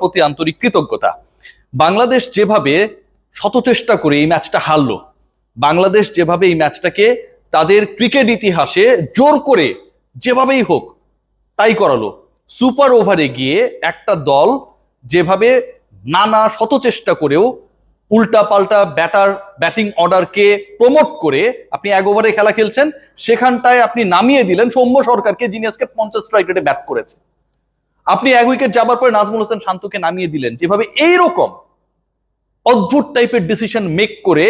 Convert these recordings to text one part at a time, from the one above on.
প্রতি আন্তরিক কৃতজ্ঞতা। বাংলাদেশ যেভাবে শতচেষ্টা করে এই ম্যাচটা হারলো, বাংলাদেশ যেভাবে এই ম্যাচটাকে তাদের ক্রিকেট ইতিহাসে জোর করে যেভাবেই হোক তাই করালো, সুপার ওভারে গিয়ে একটা দল যেভাবে নানা শতচেষ্টা করেও উল্টা পাল্টা ব্যাটিং অর্ডারকে প্রমোট করে আপনি এক ওভারে খেলা খেলছেন, সেখানটায় আপনি নামিয়ে দিলেন সৌম্য সরকারকে, যিনি আজকে 50 স্ট্রাইক রেটে ব্যাট করেছে। আপনি এক উইকেট যাবার পরে নাজমুল হোসেন শান্তকে নামিয়ে দিলেন। যেভাবে এইরকম অদ্ভুত টাইপের ডিসিশন মেক করে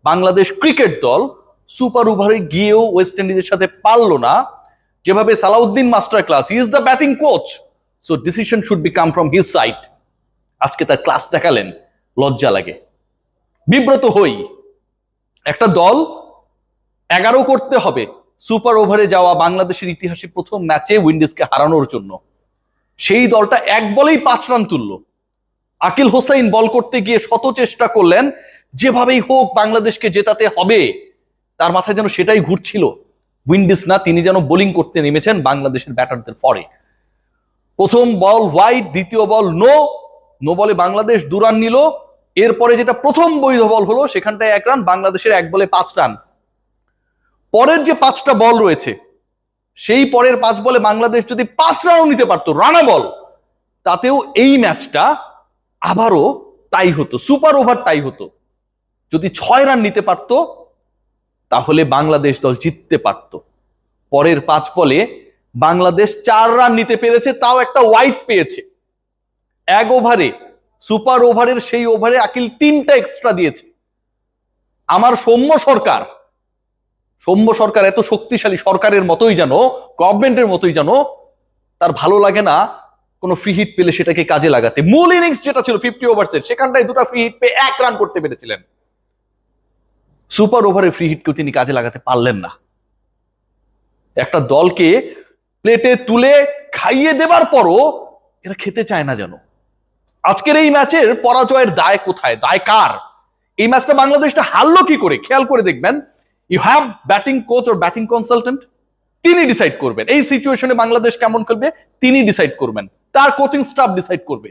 বাংলাদেশ ক্রিকেট দল সুপার ওভারে গিয়েও ওয়েস্ট ইন্ডিজের সাথে পারলো না, যেভাবে Salauddin master class, he is the batting coach, so decision should be come from his side, আজকে তার ক্লাস দেখালেন, লজ্জা লাগে, বিব্রত হই। একটা দল 11 করতে হবে সুপার ওভারে যাওয়া বাংলাদেশের ইতিহাসে প্রথম ম্যাচে উইন্ডিজকে হারানোর জন্য, সেই দলটা এক বলেই 5 রান তুললো। আকিল হোসেন বল করতে গিয়ে শত চেষ্টা করলেন, যেভাবেই হোক বাংলাদেশকে জেতাতে হবে, তার মাথায় যেন সেটাই ঘুরছিল, উইন্ডিজ না, তিনি যেন বোলিং করতে নেমেছেন বাংলাদেশের ব্যাটারদের পরে। প্রথম বল ওয়াইড, দ্বিতীয় বল নো বলে বাংলাদেশ 2 রান নিল। এরপরে যেটা প্রথম বৈধ বল হলো সেখানটায় 1 রান, বাংলাদেশের 1 বলে 5 রান। পরের যে 5টা বল রয়েছে, সেই পরের 5 বলে বাংলাদেশ যদি 5 রানও নিতে পারতো, রানা বল, তাতেও এই ম্যাচটা আবারও টাই হতো, সুপার ওভার টাই হতো। যদি 6 রান নিতে পারতো তাহলে বাংলাদেশ দল জিততে পারত। পরের 5 বলে বাংলাদেশ 4 রান নিতে পেরেছে, তাও একটা ওয়াইড পেয়েছে। 1 ওভারে, সুপার ওভারের সেই ওভারে আকিল 3টা এক্সট্রা দিয়েছে। আমার সৌম্য সরকার এত শক্তিশালী সরকারের মতোই যেন, গভর্নমেন্টের মতোই যেন তার ভালো লাগে না কোনো ফ্রি হিট পেলে সেটাকে কাজে লাগাতে। মূল ইনিংস যেটা ছিল 50 ওভার্সের, সেখানটায় 2টা ফ্রি হিট পেয়ে 1 রান করতে পেরেছিলেন। সুপার ওভারের ফ্রি হিটকেও তিনি কাজে লাগাতে পারলেন না। একটা দলকে প্লেটে তুলে খাইয়ে দেবার পরও এরা খেতে চায় না যেন। আজকের এই ম্যাচের পরাজয়ের দায় কোথায়, দায় কার? এই ম্যাচটা বাংলাদেশটা হারলো কি করে? খেয়াল করে দেখবেন, you have batting coach or batting consultant, তিনি ডিসাইড করবেন এই সিচুয়েশনে বাংলাদেশ কেমন খেলবে, তিনি ডিসাইড করবেন, তার কোচিং স্টাফ ডিসাইড করবে।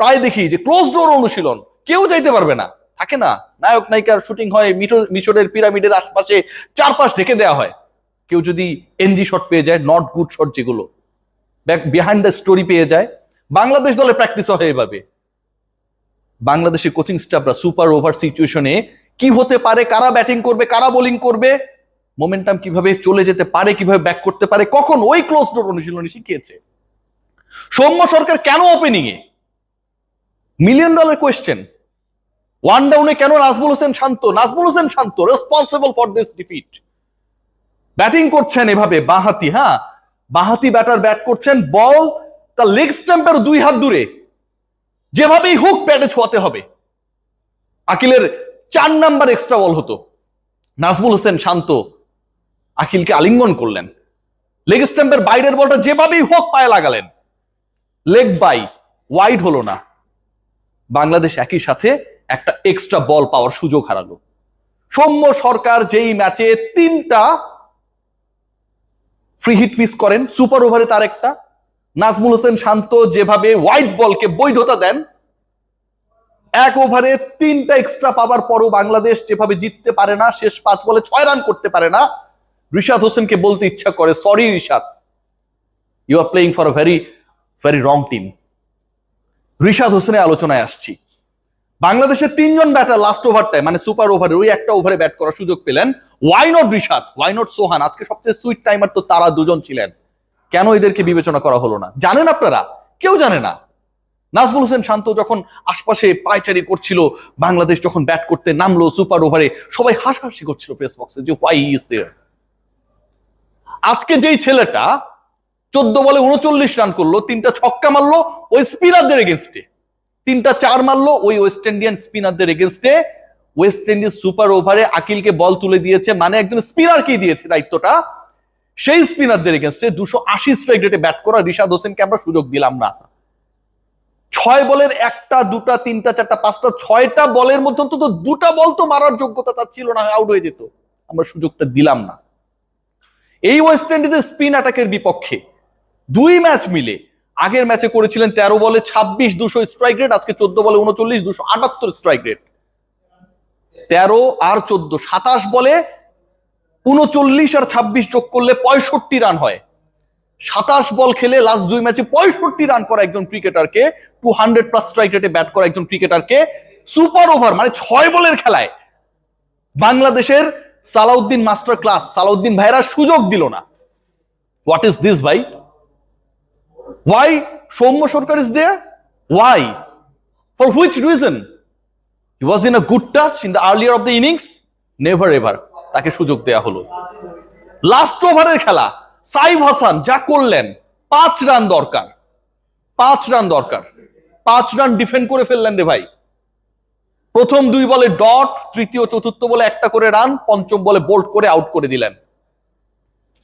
প্রায় দেখি যে ক্লোজ ডোর অনুশীলন, কেউ যাইতে পারবে না, থাকে না, নায়ক নায়িকার শুটিং হয় মিশরের পিরামিডের আশপাশে, চারপাশ ঢেকে দেওয়া হয়। কেউ যদি এনজি শট পেয়ে যায়, নট গুড শট যেগুলো বিহাইন্ড দ্য স্টোরি পেয়ে যায়, বাংলাদেশ দলে প্র্যাকটিস হয় এভাবে। বাংলাদেশের কোচিং স্টাফরা সুপার ওভার সিচুয়েশনে কি হতে পারে, কারা ব্যাটিং করবে, কারা বোলিং করবে, মোমেন্টাম কিভাবে চলে যেতে পারে, কিভাবে ব্যাক করতে পারে, কখন ওই ক্লোজ ডোর অনুশীলনে শিখিয়েছে। সৌম্য সরকার কেন ওপেনিং এ? $1 মিলিয়ন কোয়েশ্চেন। 1 ডাউনে কেন Najmul Hossain Shanto responsible for this defeat. Batting করছেন এভাবে বাঁহাতি ব্যাটার ব্যাট করছেন, বল তার লেগ স্ট্যাম্পের 2 হাত দূরে, যেভাবেই হোক প্যাডে ছোঁয়াতে হবে। আকিলের 4 নাম্বার এক্সট্রা বল হতো, নাজমুল হোসেন শান্ত আকিলকে আলিঙ্গন করলেন, লেগ স্ট্যাম্পের বাইরের বলটা যেভাবেই হোক পায়ে লাগালেন, লেগ বাই, ওয়াইড হলো না। বাংলাদেশ একই সাথে একটা এক্সট্রা বল পাওয়ার সুযোগ হারালো। সৌম্য সরকার যেই ম্যাচে 3টা ফ্রি হিট মিস করেন, সুপার ওভারে তার একটা, নাজমুল হোসেন শান্ত যেভাবে হোয়াইট বলকে বৈধতা দেন, 1 ওভারে 3টা এক্সট্রা পাওয়ার পরও বাংলাদেশ যেভাবে জিততে পারে না, শেষ 5 বলে 6 রান করতে পারে না, রিশাদ হোসেনকে বলতে ইচ্ছা করে, sorry Rishad, you are playing for a very very wrong team. Rishad হোসেনের আলোচনায় আসছি। বাংলাদেশের 3 জন ব্যাটার লাস্ট ওভারটায়, মানে সুপার ওভারে, ওই একটা ওভারে ব্যাট করার সুযোগ পেলেন। Why not Rishad, why not Sohan? আজকে সবচেয়ে সুইট টাইমার তো তারা 2 জন ছিলেন, কেন এদেরকে বিবেচনা করা হলো না? জানেন আপনারা? কেউ জানে না। নাজমুল হোসেন শান্ত যখন আশপাশে পায়চারি করছিল, বাংলাদেশ যখন ব্যাট করতে নামলো সুপার ওভারে, সবাই হাসাহাসি করছিল প্রেস বক্সে যে হোয়াই ইজ দেয়ার। আজকে যেই ছেলেটা 14 বলে 39 রান করলো, 3টা ছক্কা মারলো ওই স্পিনারদের এগেনস্টে, 3টা 4 মারলো ওই ওয়েস্ট ইন্ডিয়ান স্পিনারদের এগেনস্টে। ওয়েস্ট ইন্ডিজ সুপার ওভারে আকিলকে বল তুলে দিয়েছে, মানে একজন স্পিনারকেই দিয়েছে দায়িত্বটা। সেই স্পিনারদের এগেনস্টে 280 স্ট্রাইক রেটে ব্যাট করা রিশাদ হোসেনকে আমরা সুযোগ দিলাম না। 6 বলের 1টা 2টা 3টা 4টা 5টা 6টা বলের মধ্যে অন্তত 2টা বল তো মারার যোগ্যতা তার ছিল না, আউট হয়ে যেত, আমরা সুযোগটা দিলাম না। এই ওয়েস্ট ইন্ডিজের স্পিন অ্যাটাকের বিপক্ষে 2 ম্যাচ মিলে আগের ম্যাচে করেছিলেন 13 বলে 26 200 স্ট্রাইক রেট, আজকে 14 বলে 39 278 স্ট্রাইক রেট। 13 আর 14 27 বলে 39 আর 26 যোগ করলে 65 রান হয়। 27 বল খেলে লাস্ট 2 ম্যাচে 65 রান করা একজন ক্রিকেটারকে, 200+ স্ট্রাইক রেটে ব্যাট করা একজন ক্রিকেটারকে সুপার ওভার মানে 6 বলের খেলায় বাংলাদেশের সালাউদ্দিন মাস্টার ক্লাস, সালাউদ্দিন ভাইরা সুযোগ দিল না। হোয়াট ইজ দিস ভাই? Why Soumya Sarkar is there? Why? For which reason? He was in a good touch in the earlier of the innings. Never ever তাকে সুযোগ দেয়া হলো। লাস্ট ওভারের খেলা সাইফ হাসান যা করলেন, 5 রান দরকার, 5 রান দরকার, 5 রান ডিফেন্ড করে ফেললেন রে ভাই। প্রথম 2 বলে ডট, তৃতীয় চতুর্থ বলে একটা করে রান, পঞ্চম বলে বোল্ড করে আউট করে দিলেন।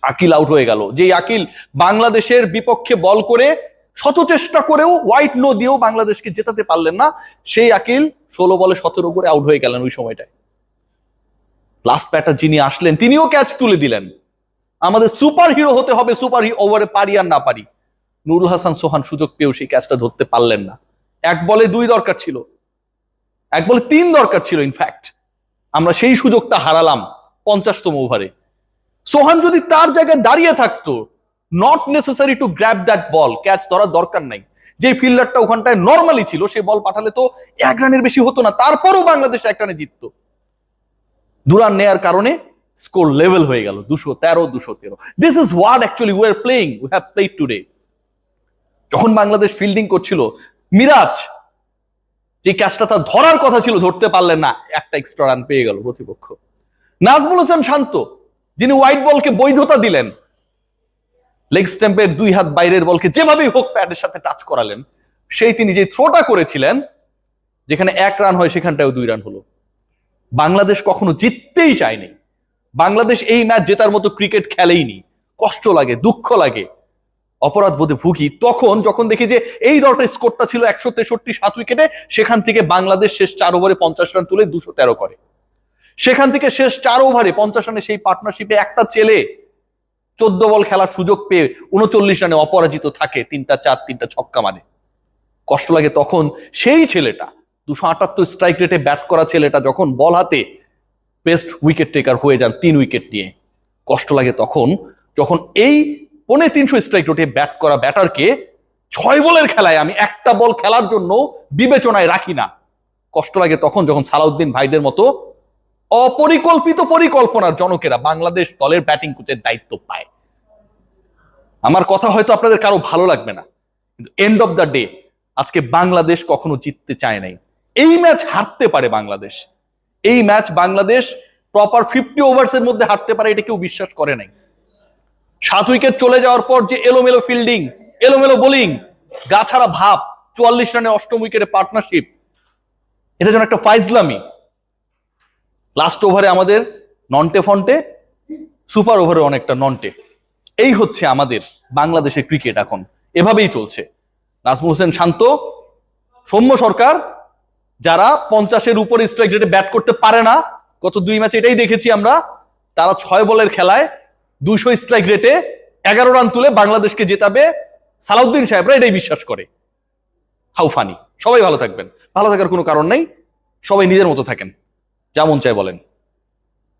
আকিল আউট হয়ে গেল। যে আকিল বাংলাদেশের বিপক্ষে বল করে শত চেষ্টা করেও হোয়াইট নো দিয়েও বাংলাদেশকে জেতাতে পারলেন না, সেই আকিল 16 বলে 17 করে আউট হয়ে গেলেন ওই সময়টায়। লাস্ট ব্যাটার যিনি আসলেন তিনিও ক্যাচ তুলে দিলেন। আমাদের সুপার হিরো হতে হবে, সুপার ওভারে পারি আর না পারি। নুরুল হাসান সোহান সুযোগ পেয়েও সেই ক্যাচটা ধরতে পারলেন না। 1 বলে 2 দরকার ছিল, 1 বলে 3 দরকার ছিল। ইনফ্যাক্ট আমরা সেই সুযোগটা হারালাম 50তম ওভারে। সোহান যদি তার জায়গায় দাঁড়িয়ে থাকতো, not necessary to grab that ball, catch ধরার দরকার নাই। যে ফিল্ডারটা ওখানটায় নর্মালি ছিল সে বল পাঠালে তো 1 রানের বেশি হতো না, তারপরও বাংলাদেশ 1 রানে জিততো। 2 রান নেয়ার কারণে স্কোর লেভেল হয়ে গেল 213 213। This is what actually we are playing, we have played today. যখন বাংলাদেশ ফিল্ডিং করছিল, মিরাজ যে ক্যাচটা তার ধরার কথা ছিল ধরতে পারলেন না, একটা এক্সট্রা রান পেয়ে গেল প্রতিপক্ষ। নাজমুল হোসেন শান্ত যিনি হোয়াইট বলকে বৈধতা দিলেন, লেগ স্ট্যাম্পের 2 হাত বাইরের বলকে যেভাবেই হোক প্যাডের সাথে টাচ করালেন, সেই তিনি যে থ্রোটা করেছিলেন যেখানে 1 রান হয় সেখানটাও 2 রান হলো। বাংলাদেশ কখনো জিততেই চায়নি। বাংলাদেশ এই ম্যাচ জেতার মতো ক্রিকেট খেলেইনি। কষ্ট লাগে, দুঃখ লাগে, অপরাধ বোধে ভুগি তখন যখন দেখি যে এই দলটার স্কোরটা ছিল 163 7 উইকেটে, সেখান থেকে বাংলাদেশ শেষ 4 ওভারে 50 রান তুলে 213 করে। সেখান থেকে শেষ 4 ওভারে 50 রানে সেই পার্টনারশিপে একটা ছেলে 14 বল খেলার সুযোগ পেয়ে 39 রানে অপরাজিত থাকে, 3টা 4 3টা ছক্কা মানে। কষ্ট লাগে তখন সেই ছেলেটা 278 স্ট্রাইক রেটে ব্যাট করা ছেলেটা যখন বল হাতে বেস্ট উইকেট টেকার হয়ে যান 3 উইকেট নিয়ে। কষ্ট লাগে তখন যখন এই 350 স্ট্রাইক রেটে ব্যাট করা ব্যাটারকে 6 বলের খেলায় আমি একটা বল খেলার জন্য বিবেচনায় রাখি না। কষ্ট লাগে তখন যখন সালাউদ্দিন ভাইদের মতো অপরিকল্পিত পরিকল্পনার জনকেরা বাংলাদেশ দলের ব্যাটিং কোচের দায়িত্ব পায়। আমার কথা হয়তো আপনাদের কারো ভালো লাগবে না, কিন্তু এন্ড অফ দ্য ডে আজকে বাংলাদেশ কখনো জিততে চায় নাই। এই ম্যাচ হারতে পারে বাংলাদেশ, এই ম্যাচ বাংলাদেশ প্রপার 50 ওভার্সের মধ্যে হারতে পারে, এটা কেউ বিশ্বাস করে নাই। 7 উইকেট চলে যাওয়ার পর যে এলোমেলো ফিল্ডিং, এলোমেলো বোলিং, গাছাড়া ভাব, 44 রানে 8ম উইকেটে পার্টনারশিপ, এটা যেন একটা ফাইজলামি। লাস্ট ওভারে আমাদের নন্টে ফন্টে, সুপার ওভারে অনেকটা নন্টে। এই হচ্ছে আমাদের বাংলাদেশের ক্রিকেট এখন, এভাবেই চলছে। নাজমুল হোসেন শান্ত, সৌম্য সরকার যারা 50-এর উপরে স্ট্রাইক রেটে ব্যাট করতে পারে না, গত 2 ম্যাচে এটাই দেখেছি আমরা, তারা 6 বলের খেলায় 200 স্ট্রাইক রেটে 11 রান তুলে বাংলাদেশকে জেতাবে। সালাউদ্দিন সাহেবরা এটাই বিশ্বাস করে। How funny. সবাই ভালো থাকবেন, ভালো থাকার কোনো কারণ নাই, সবাই নিজের মতো থাকেন, যেমন চাই বলেন।